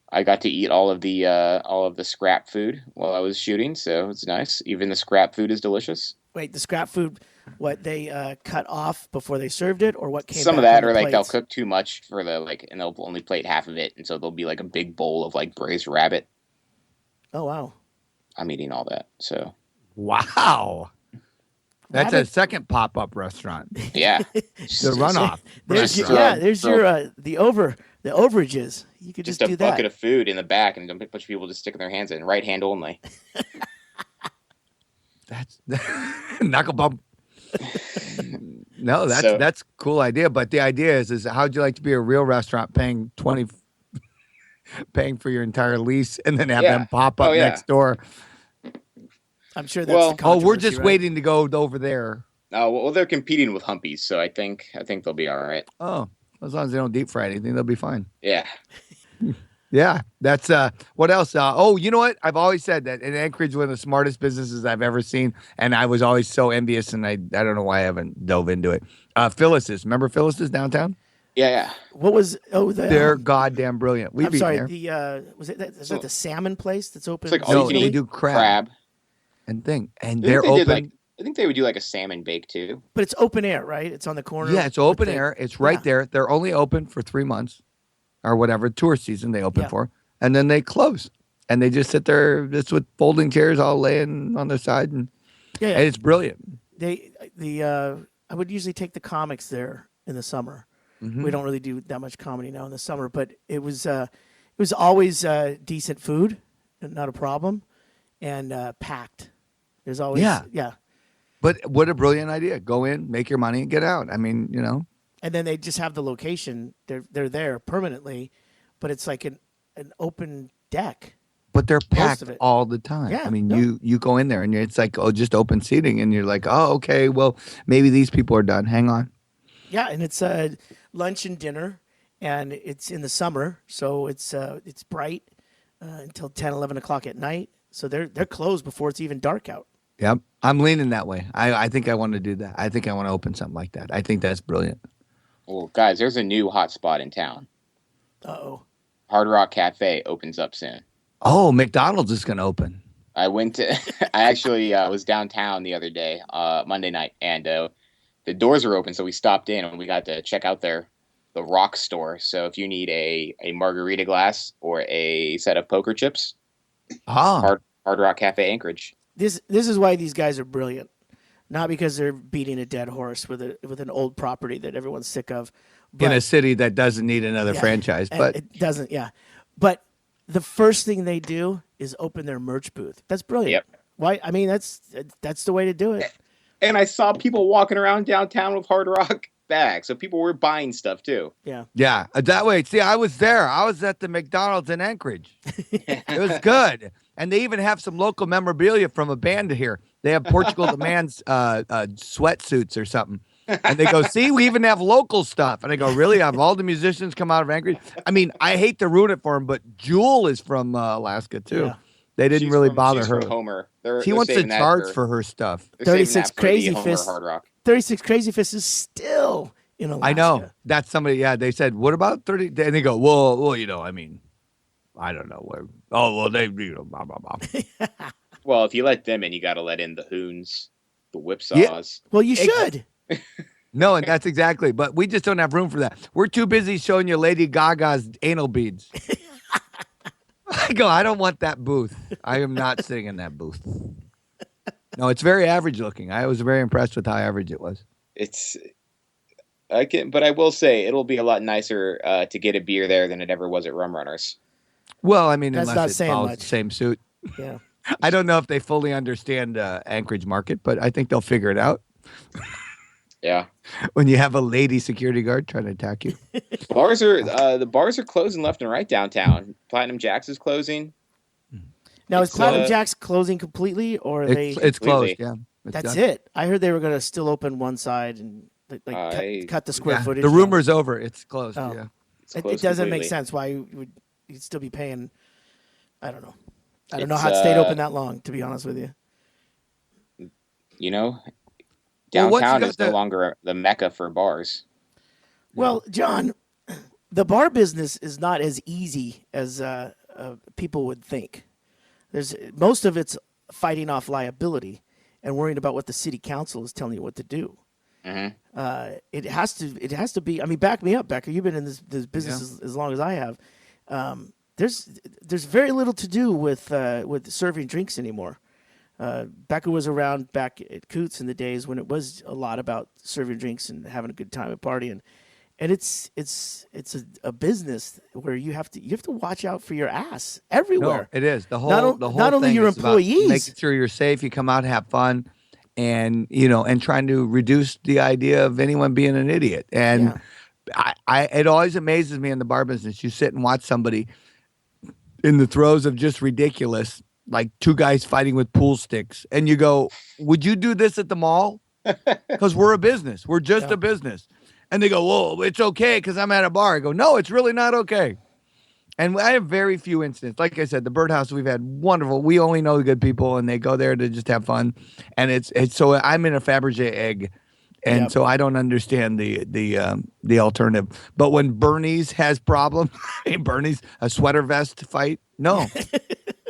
I got to eat all of the scrap food while I was shooting, so it's nice. Even the scrap food is delicious. Wait, the scrap food, what they cut off before they served it, or what came? Some of back that, on or the like they'll plates? cook too much for and they'll only plate half of it, and so there'll be like a big bowl of like braised rabbit. Oh wow. I'm eating all that, so Wow. That's a Rabbit- second pop-up restaurant. yeah. The runoff. There's Right. yeah, there's So- your the overages. You could Just just a do that. bucket of food in the back, and a bunch of people just sticking their hands in, right hand only. That's knuckle bump. No, that's So- that's a cool idea. But the idea is how'd you like to be a real restaurant paying for your entire lease and then have Yeah. them pop up Oh, yeah. next door? I'm sure that's Well- the Oh, we're controversy, just right? waiting to go over there. Oh well, they're competing with Humpies, so I think they'll be all right. Oh, as long as they don't deep fry anything, they'll be fine. Yeah. Yeah, that's what else? Oh, you know what? I've always said that in Anchorage, one of the smartest businesses I've ever seen, and I was always so envious, and I don't know why I haven't dove into it. Phyllis's, remember Phyllis's downtown? Yeah. What was They're goddamn brilliant. We've I'm been sorry, there the is that the salmon place that's open? It's like No, all you can they eat do crab, crab. and thing, and I they're think they open. did, I think they would do like a salmon bake too. But it's open air, right? It's on the corner. Yeah, it's with open the- air. It's right yeah. there. They're only open for 3 months, or whatever tourist season they open Yeah. for, and then they close. And they just sit there, just with folding chairs, all laying on their side, and Yeah, and it's brilliant. I would usually take the comics there in the summer. Mm-hmm. We don't really do that much comedy now in the summer, but it was always decent food, not a problem, and packed. There's always Yeah. But what a brilliant idea! Go in, make your money, and get out. I mean, you know, and then they just have the location. They're there permanently, but it's like an open deck. But they're packed of it. all the time. Yeah, I mean, no. you go in there and it's like, oh, just open seating, and you're like, oh, okay, well, maybe these people are done. Hang on. Yeah, and it's lunch and dinner, and it's in the summer, so it's bright until 10, 11 o'clock at night. So they're closed before it's even dark out. Yep, I'm leaning that way. I think I want to do that. I think I want to open something like that. I think that's brilliant. Well, guys, there's a new hot spot in town. Uh-oh. Hard Rock Cafe opens up soon. Oh, McDonald's is going to open. I actually was downtown the other day, Monday night, and the doors were open, so we stopped in and we got to check out the Rock store. So if you need a margarita glass or a set of poker chips, Hard Rock Cafe Anchorage. This is why these guys are brilliant. Not because they're beating a dead horse with an old property that everyone's sick of. In a city that doesn't need another franchise. But it doesn't, yeah. But the first thing they do is open their merch booth. That's brilliant. Yep. Why? I mean, that's the way to do it. And I saw people walking around downtown with Hard Rock bags, so people were buying stuff too. Yeah. Yeah, that way. See, I was there. I was at the McDonald's in Anchorage. It was good. And they even have some local memorabilia from a band here. They have Portugal the Man's sweatsuits or something. And they go, see, we even have local stuff. And I go, really? Have all the musicians come out of Anchorage? I mean, I hate to ruin it for them, but Jewel is from Alaska, too. Yeah. They didn't really bother her. From Homer. She wants to charge for her stuff. 36 Crazy Fists. Hard Rock. 36 Crazy Fists is still in Alaska. I know. That's somebody, yeah, they said, what about 30? And they go, well, I mean, I don't know where. Oh, well, they, blah, blah, blah. Well, if you let them in, you got to let in the Hoons, the Whipsaws. Yeah. Well, you should. No, and that's exactly. But we just don't have room for that. We're too busy showing you Lady Gaga's anal beads. I go, I don't want that booth. I am not sitting in that booth. No, it's very average looking. I was very impressed with how average it was. But I will say it'll be a lot nicer to get a beer there than it ever was at Rum Runners. Well, I mean, that's unless it follows the same suit. Yeah. I don't know if they fully understand Anchorage market, but I think they'll figure it out. Yeah. When you have a lady security guard trying to attack you. The bars are closing left and right downtown. Platinum Jack's is closing. Now, is Platinum Jack's closing completely, or are they? It's closed. Yeah. That's done. It. I heard they were going to still open one side and cut the square footage. The rumor's over. It's closed. Oh. Yeah. It doesn't make sense why you'd still be paying. I don't know. I don't know how it stayed open that long, to be honest with you. You know, downtown is no longer the mecca for bars. Well, John, the bar business is not as easy as people would think. Most of it's fighting off liability and worrying about what the city council is telling you what to do. Mm-hmm. It has to be. I mean, back me up, Becker. You've been in this business as long as I have. There's very little to do with serving drinks anymore. Becker was around back at Coots in the days when it was a lot about serving drinks and having a good time at partying, and it's a business where you have to watch out for your ass everywhere. No, it is the whole not only thing your is about employees, making sure you're safe, you come out, have fun, and and trying to reduce the idea of anyone being an idiot. And it always amazes me in the bar business. You sit and watch somebody in the throes of just ridiculous, like two guys fighting with pool sticks. And you go, would you do this at the mall? Because we're a business. We're just a business. And they go, well, it's okay because I'm at a bar. I go, no, it's really not okay. And I have very few incidents. Like I said, the Birdhouse, we've had wonderful. We only know the good people, and they go there to just have fun. And it's so I'm in a Fabergé egg. And so I don't understand the alternative. But when Bernie's has problems, Bernie's a sweater vest fight. No,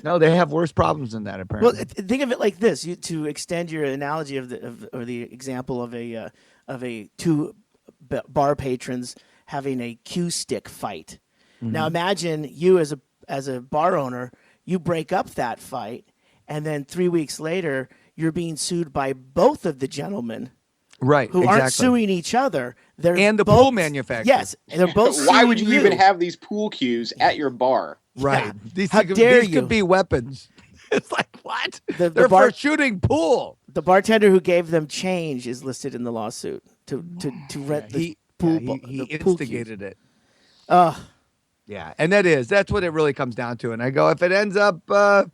they have worse problems than that apparently. Well, think of it like this: to extend your analogy of the example of a two bar patrons having a cue stick fight. Mm-hmm. Now imagine you as a bar owner, you break up that fight, and then 3 weeks later you're being sued by both of the gentlemen. Right, who aren't suing each other. And the pool manufacturer. Yes, they're both. Why would you even have these pool cues at your bar? Right. Yeah. These you? Could be weapons. It's like, what? They're for shooting pool. The bartender who gave them change is listed in the lawsuit to rent the pool. He instigated it. Yeah, and that's what it really comes down to. And I go, if it ends up, I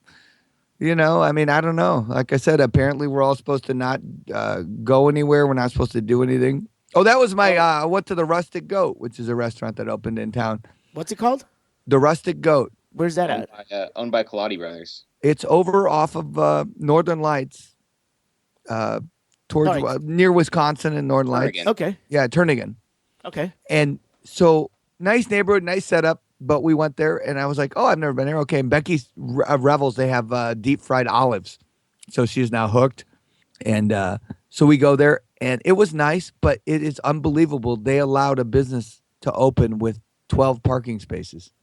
mean, I don't know. Like I said, apparently we're all supposed to not go anywhere. We're not supposed to do anything. Oh, that was I went to the Rustic Goat, which is a restaurant that opened in town. What's it called? The Rustic Goat. Where's that at? Owned by Kaladi Brothers. It's over off of Northern Lights, towards near Wisconsin and Northern Lights. Okay. Yeah, Turnigan. Okay. And so nice neighborhood, nice setup. But we went there, and I was like, "Oh, I've never been there." Okay, and Becky's Revels, they have deep fried olives, so she's now hooked. And so we go there, and it was nice, but it is unbelievable. They allowed a business to open with 12 parking spaces,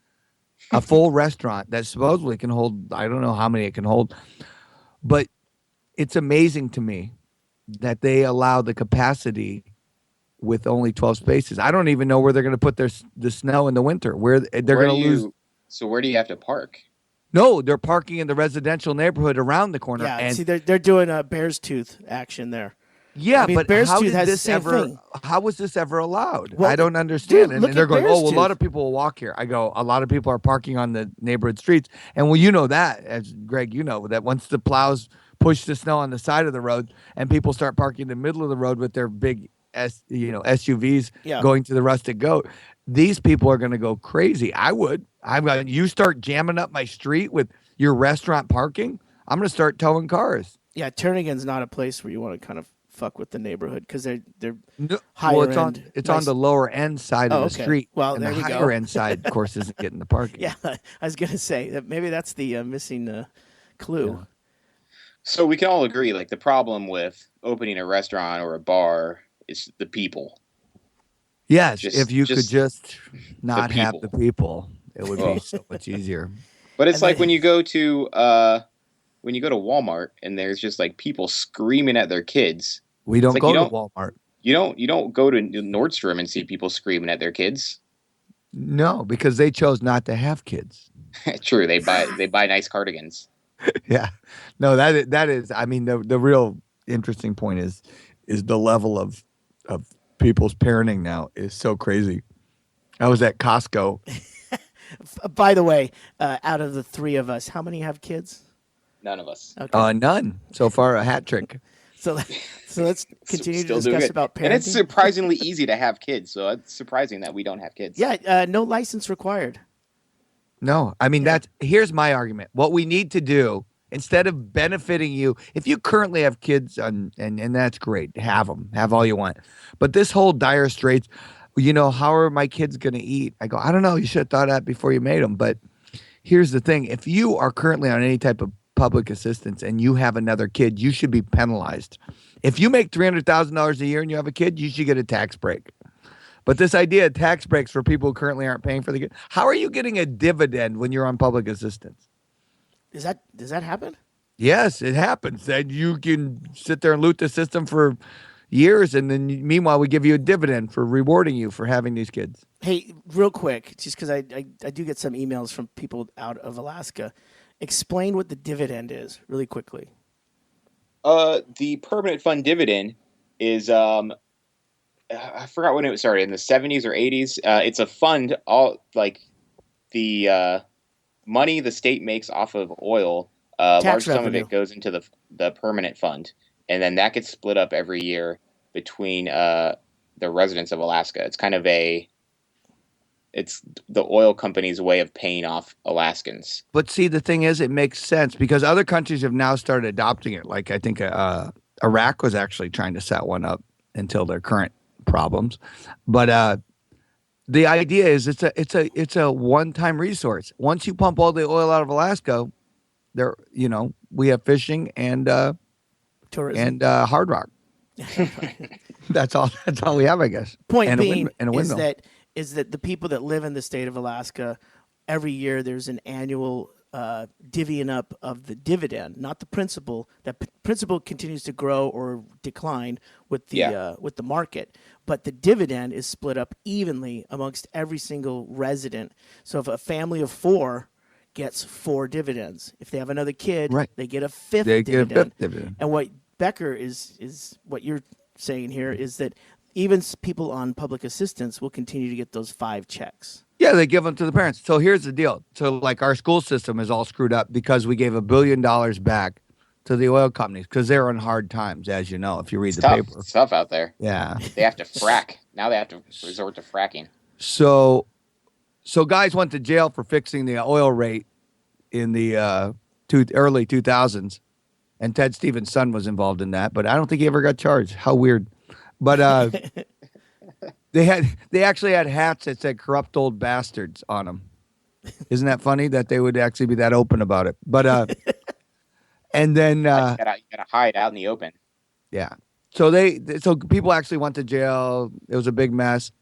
a full restaurant that supposedly can hold, I don't know how many it can hold, but it's amazing to me that they allow the capacity with only 12 spaces. I don't even know where they're going to put the snow in the winter, where they're going to lose. So where do you have to park? No, they're parking in the residential neighborhood around the corner. Yeah, and see, they're doing a Bear's Tooth action there. Yeah, I mean, but Bear's how Tooth did has the this same ever? thing. How was this ever allowed? Well, I don't understand. dude, And look they're at going, Bear's "Oh, well, a lot Tooth." of people will walk here." I go, "A lot of people are parking on the neighborhood streets." And well, you know that, as Greg, you know that once the plows push the snow on the side of the road and people start parking in the middle of the road with their big SUVs going to the Rustic Goat, these people are going to go crazy. You start jamming up my street with your restaurant parking, I'm going to start towing cars. Yeah, Turnigan's not a place where you want to kind of fuck with the neighborhood because they're higher well, end. It's on the lower end side of the street. Well, and there the we higher go. end side, of course, isn't getting the parking. Yeah, I was gonna say that maybe that's the missing clue. Yeah. So we can all agree, like, the problem with opening a restaurant or a bar is the people. Yes, if you could just not the have people. the people, it would be so much easier. But it's like when you go to Walmart and there's just like people screaming at their kids. We don't like go to Walmart. You don't go to Nordstrom and see people screaming at their kids. No, because they chose not to have kids. True, they buy nice cardigans. Yeah, no, that is. I mean, the real interesting point is the level of people's parenting now is so crazy. I was at Costco. By the way, out of the three of us, how many have kids? None of us. Okay. None so far. A hat trick. So let's continue to Still doing discuss good. about parenting. And it's surprisingly easy to have kids. So it's surprising that we don't have kids. Yeah, no license required. No, I mean, here's my argument. What we need to do, instead of benefiting you, if you currently have kids, and that's great, have them, have all you want. But this whole dire straits, how are my kids going to eat? I go, I don't know. You should have thought of that before you made them. But here's the thing. If you are currently on any type of public assistance and you have another kid, you should be penalized. If you make $300,000 a year and you have a kid, you should get a tax break. But this idea of tax breaks for people who currently aren't paying for the kid, how are you getting a dividend when you're on public assistance? Does that happen? Yes, it happens. And you can sit there and loot the system for years, and then meanwhile we give you a dividend for rewarding you for having these kids. Hey, real quick, just because I do get some emails from people out of Alaska. Explain what the dividend is really quickly. The permanent fund dividend is I forgot when it started, in the 70s or 80s. It's a fund, all like the money the state makes off of oil. Large sum of it goes into the permanent fund, and then that gets split up every year between the residents of Alaska. It's kind of it's the oil company's way of paying off Alaskans. But see, the thing is, it makes sense because other countries have now started adopting it. Like I think Iraq was actually trying to set one up until their current problems. But the idea is it's a one-time resource. Once you pump all the oil out of Alaska, we have fishing and tourism and hard rock. That's all we have, I guess. Point and being a windmill. is that the people that live in the state of Alaska, every year there's an annual divvying up of the dividend, not the principal. That principal continues to grow or decline with the market, but the dividend is split up evenly amongst every single resident. So if a family of 4 gets 4 dividends, if they have another kid, they get a fifth dividend. And what Becker is what you're saying here is that even people on public assistance will continue to get those 5 checks. Yeah, they give them to the parents. So here's the deal. So like our school system is all screwed up because we gave $1 billion back to the oil companies because they're on hard times, as you know, if you read the paper. It's tough out there. Yeah. They have to frack. Now they have to resort to fracking. So guys went to jail for fixing the oil rate in the early 2000s, and Ted Stevens' son was involved in that, but I don't think he ever got charged. How weird. But they actually had hats that said "corrupt old bastards" on them. Isn't that funny that they would actually be that open about it? But and then You gotta hide out in the open. yeah. So so people actually went to jail. It was a big mess.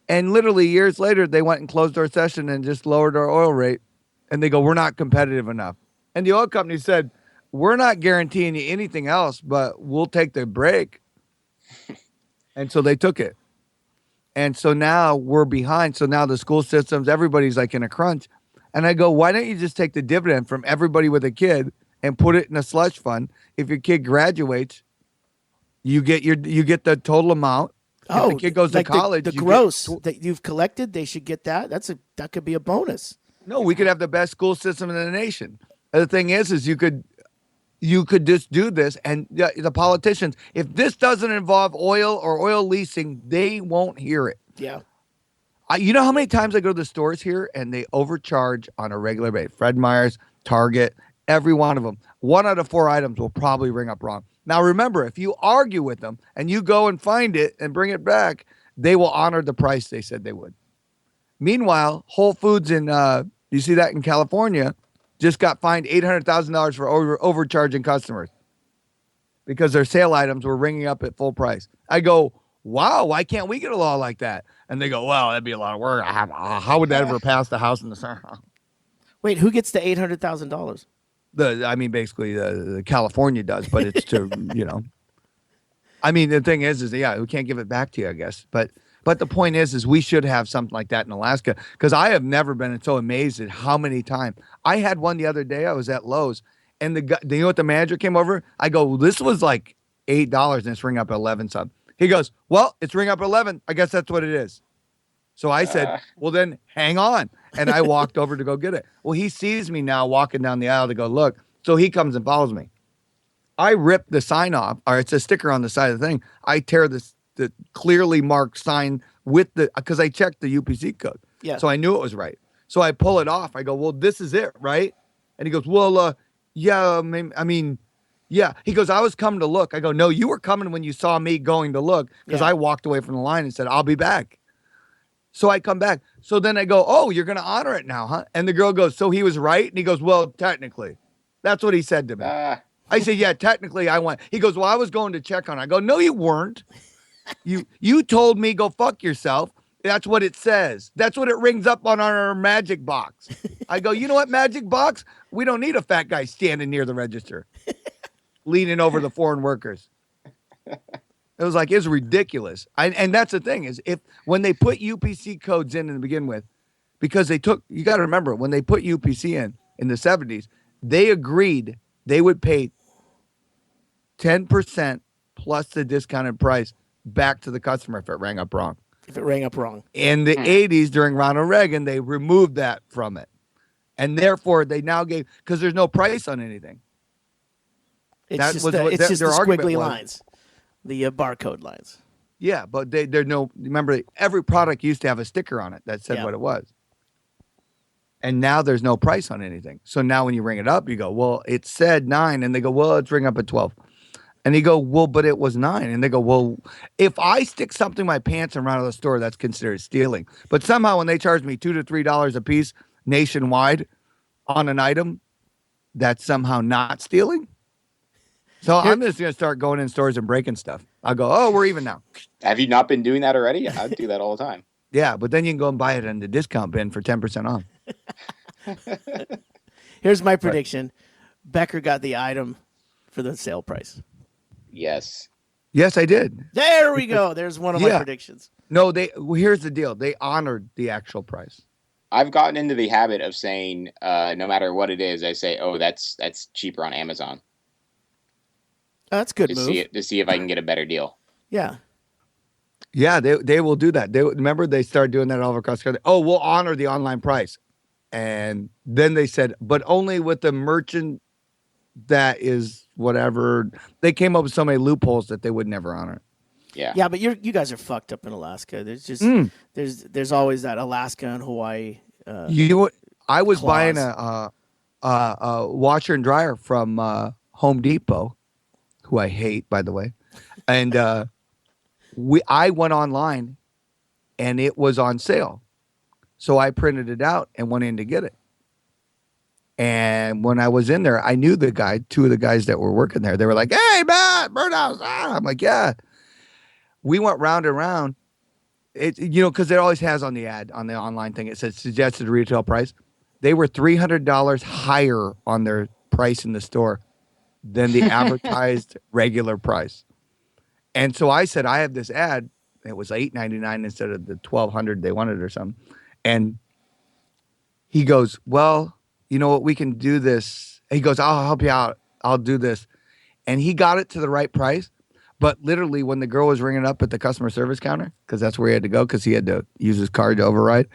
And literally years later, they went and closed our session and just lowered our oil rate. And they go, "We're not competitive enough." And the oil company said, "We're not guaranteeing you anything else, but we'll take the break." And so they took it. And so now we're behind. So now the school systems, everybody's like in a crunch. And I go, "Why don't you just take the dividend from everybody with a kid and put it in a slush fund? If your kid graduates, you get the total amount. If the kid goes to college, the gross that you've collected, they should get that. That could be a bonus. No, we could have the best school system in the nation. And the thing is you could just do this, and the politicians, if this doesn't involve oil or oil leasing, they won't hear it. Yeah. You know how many times I go to the stores here and they overcharge on a regular basis? Fred Meyer's, Target, every one of them. 1 out of 4 items will probably ring up wrong. Now, remember, if you argue with them and you go and find it and bring it back, they will honor the price they said they would. Meanwhile, Whole Foods you see that in California, just got fined $800,000 for overcharging customers because their sale items were ringing up at full price. I go, "Wow, why can't we get a law like that?" And they go, "Well, that'd be a lot of work. How would that ever pass the House and the Senate?" Wait, who gets the $800,000? Basically the California does, but it's to, I mean, the thing is yeah, we can't give it back to you, I guess. But the point is we should have something like that in Alaska, because I have never been so amazed at how many times. I had one the other day. I was at Lowe's, and the guy, you know what, the manager came over. I go, "Well, this was like $8 and it's ring up at 11 something." He goes, "Well, it's ring up at 11. I guess that's what it is." So I said, "Well, then hang on." And I walked over to go get it. Well, he sees me now walking down the aisle to go look. So he comes and follows me. I rip the sign off, or it's a sticker on the side of the thing. I tear the clearly marked sign because I checked the UPC code. Yeah. So I knew it was right. So I pull it off. I go, "Well, this is it, right?" And he goes, "Well, yeah, I mean, yeah." He goes, "I was coming to look." I go, "No, you were coming when you saw me going to look," because I walked away from the line and said, "I'll be back." So I come back. So then I go, "Oh, you're going to honor it now, huh?" And the girl goes, "So he was right?" And he goes, "Well, technically." That's what he said to me. I said, "Yeah, technically I went." He goes, "Well, I was going to check on it." I go, "No, you weren't. You told me go fuck yourself. That's what it says. That's what it rings up on our magic box." I go, "You know what, magic box? We don't need a fat guy standing near the register, leaning over the foreign workers." It was like, it's ridiculous. And that's the thing is, when they put UPC codes in to begin with, because you got to remember, when they put UPC in the 70s, they agreed they would pay 10% plus the discounted price back to the customer if it rang up wrong. In the 80s, during Ronald Reagan, they removed that from it. And therefore, they now because there's no price on anything. It's just the squiggly lines. The barcode lines. Yeah, but remember, every product used to have a sticker on it that said what it was. And now there's no price on anything. So now when you ring it up, you go, "Well, it said 9. And they go, "Well, let's ring up at 12. And you go, "Well, but it was 9. And they go, "Well, if I stick something in my pants and run out of the store, that's considered stealing." But somehow when they charge me $2 to $3 a piece nationwide on an item, that's somehow not stealing. So I'm just going to start going in stores and breaking stuff. I'll go, "Oh, we're even now." Have you not been doing that already? I do that all the time. Yeah, but then you can go and buy it in the discount bin for 10% off. Here's my prediction. Becker got the item for the sale price. Yes. Yes, I did. There we go. There's one of my predictions. No, here's the deal. They honored the actual price. I've gotten into the habit of saying, no matter what it is, I say, "Oh, that's cheaper on Amazon." Oh, that's a good move. To see if I can get a better deal. Yeah. Yeah, they will do that. They remember they started doing that all across the country. Oh, we'll honor the online price, and then they said, but only with the merchant that is whatever. They came up with so many loopholes that they would never honor. Yeah. Yeah, but you guys are fucked up in Alaska. There's just there's always that Alaska and Hawaii. I was clause. buying a washer and dryer from Home Depot, who I hate, by the way, and I went online, and it was on sale, so I printed it out and went in to get it. And when I was in there, I knew the guy, two of the guys that were working there. They were like, "Hey, Matt, birdhouse." I'm like, "Yeah." We went round and round. It, because it always has on the ad on the online thing. It says suggested retail price. They were $300 higher on their price in the store than the advertised regular price. And so I said, I have this ad. It was $8.99 instead of the $1,200 they wanted or something. And he goes, well, you know what? We can do this. He goes, I'll help you out. I'll do this. And he got it to the right price. But literally, when the girl was ringing up at the customer service counter, because that's where he had to go, because he had to use his card to override,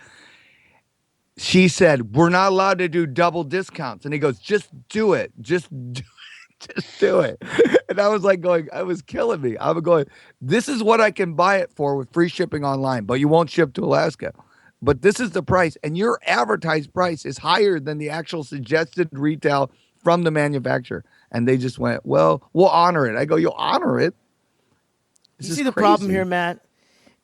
she said, we're not allowed to do double discounts. And he goes, just do it. Just do it. Just do it. And I was like I was killing me. I was going, this is what I can buy it for with free shipping online, but you won't ship to Alaska. But this is the price. And your advertised price is higher than the actual suggested retail from the manufacturer. And they just went, well, we'll honor it. I go, you'll honor it? You see the problem here, Matt,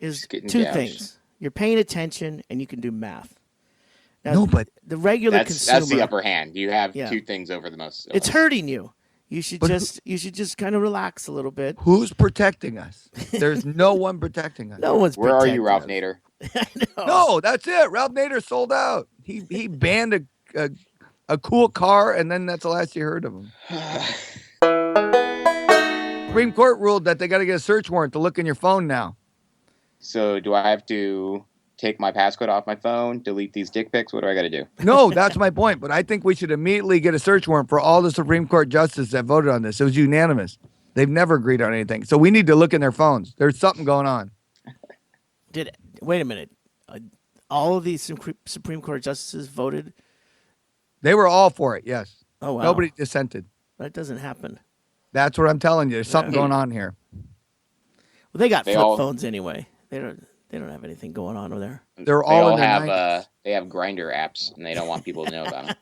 is two gouged. things. You're paying attention and you can do math. Now, No, but the regular consumer, that's the upper hand. You have Yeah. two things over the most. it's hurting you. You should just kind of relax a little bit. who's protecting us? There's no one protecting us. No one's Where are you, protecting Ralph us. Nader? No, that's it. Ralph Nader sold out. He banned a cool car, and then that's the last you heard of him. Supreme Court ruled that they got to get a search warrant to look in your phone now. So do I have to take my passcode off my phone, delete these dick pics? What do I got to do? No, that's my point. But I think we should immediately get a search warrant for all the Supreme Court justices that voted on this. It was unanimous. They've never agreed on anything. So we need to look in their phones. There's something going on. Wait a minute. All of these Supreme Court justices voted? They were all for it, yes. Oh, wow. Nobody dissented. That doesn't happen. That's what I'm telling you. There's something going on here. Well, they got They flip all- phones anyway. They don't have anything going on over there. They're They all all in their have 90s. they have Grinder apps, and they don't want people to know about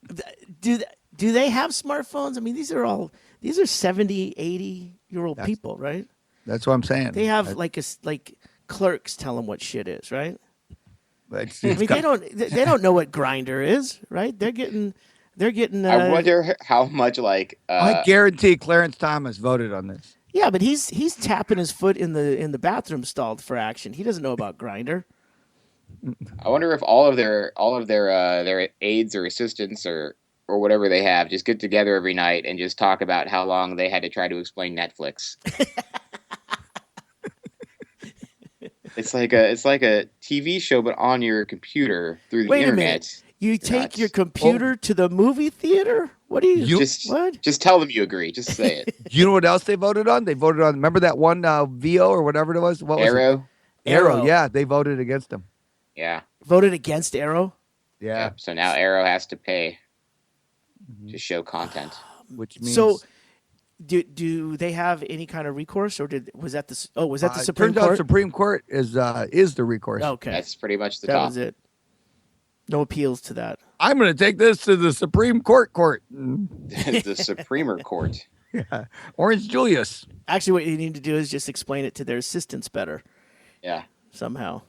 them. Do they have smartphones? I mean, these are 70, 80-year-old people, right? That's what I'm saying. They have like clerks tell them what shit is, right? It's I mean, they don't know what Grinder is, right? They're getting. I wonder how much I guarantee Clarence Thomas voted on this. Yeah, but he's tapping his foot in the bathroom stall for action. He doesn't know about Grinder. I wonder if all of their aides or assistants or whatever they have just get together every night and just talk about how long they had to try to explain Netflix. It's like a TV show, but on your computer through the Wait a internet. minute. You take your computer to the movie theater? What do you what? Just tell them you agree. Just say it. You know what else they voted on? They voted on, remember that one VO or whatever it was? What was Arrow. it? Arrow, yeah. They voted against him. Yeah. Voted against Arrow? Yeah. Yep. So now Arrow has to pay to show content. Which means So do they have any kind of recourse, or was that the Supreme turns out Court? Supreme Court is the recourse. Okay, That's pretty much the that top. was it. No appeals to that. I'm going to take this to the Supreme Court. The Supreme Court. Yeah. Orange Julius. Actually, what you need to do is just explain it to their assistants better Yeah. somehow.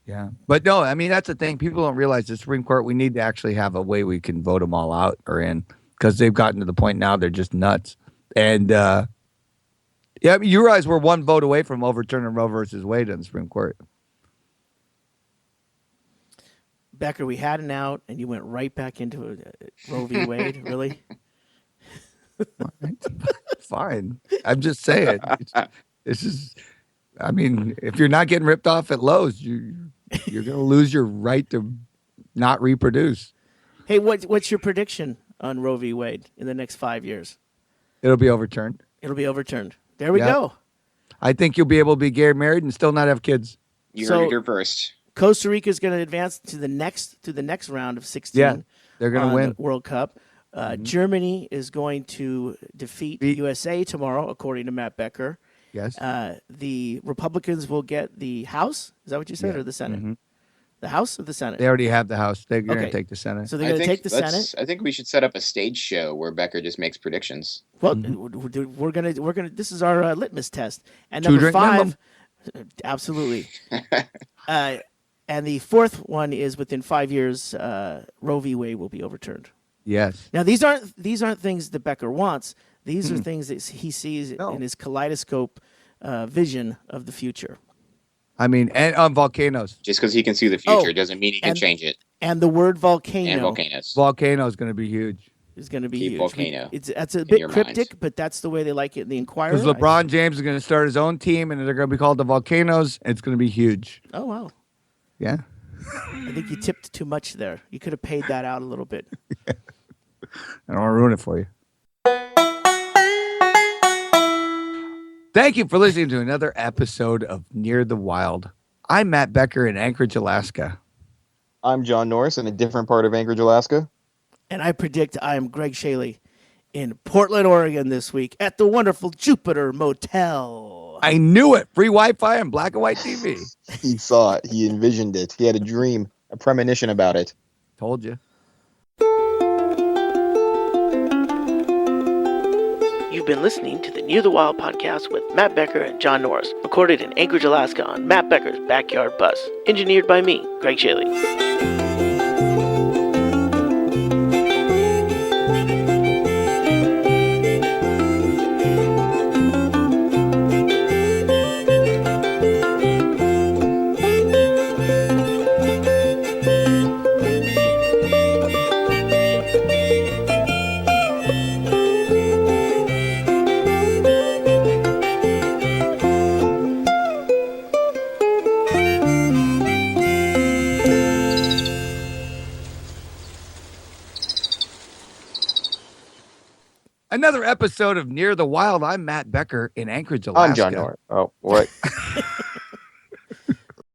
Yeah. But no, I mean, that's the thing. People don't realize the Supreme Court, we need to actually have a way we can vote them all out or in, because they've gotten to the point now they're just nuts. And yeah, you realize we're one vote away from overturning Roe versus Wade in the Supreme Court. Becker, we had an out, and you went right back into Roe v. Wade. Really? Fine. I'm just saying. This is, I mean, if you're not getting ripped off at Lowe's, you're going to lose your right to not reproduce. Hey, what's your prediction on Roe v. Wade in the next 5 years? It'll be overturned. It'll be overturned. There we Yeah. go. I think you'll be able to be gay married and still not have kids. You So- heard it here first. Costa Rica is going to advance to the next round of 16. Yeah, they're going to on win. the World Cup. Germany is going to defeat USA tomorrow, according to Matt Becker. Yes. The Republicans will get the House. Is that what you said, Yeah. or the Senate? Mhm. The House or the Senate? They already have the House. They're going to Okay. take the Senate. So they're going to take the Senate. I think we should set up a stage show where Becker just makes predictions. Well, we're gonna. This is our litmus test. And Two number drink 5, absolutely. And the fourth one is within 5 years, Roe v. Wade will be overturned. Yes. Now these aren't things that Becker wants. These are things that he sees in his kaleidoscope vision of the future. I mean, and on volcanoes. Just because he can see the future doesn't mean he can change it. And the word volcano And volcanoes. Volcano is going to be huge. is going to be Keep huge. volcano That's a in bit your cryptic, minds. but that's the way they like it in the Inquirer. Because LeBron James is going to start his own team, and they're going to be called the Volcanoes. And it's going to be huge. Oh wow! Yeah. I think you tipped too much there. You could have paid that out a little bit. I don't want to ruin it for you. Thank you for listening to another episode of Near the Wild. I'm Matt Becker in Anchorage, Alaska. I'm John Norris in a different part of Anchorage, Alaska. And I predict I am Greg Chaille in Portland, Oregon this week at the wonderful Jupiter Motel. I knew it. Free Wi-Fi and black and white TV. He saw it. He envisioned it. He had a dream, a premonition about it. Told you. You've been listening to the Near the Wild podcast with Matt Becker and John Norris, recorded in Anchorage, Alaska on Matt Becker's backyard bus. Engineered by me, Greg Chaille. Another episode of Near the Wild. I'm Matt Becker in Anchorage, Alaska. I'm John Norris. Oh, what?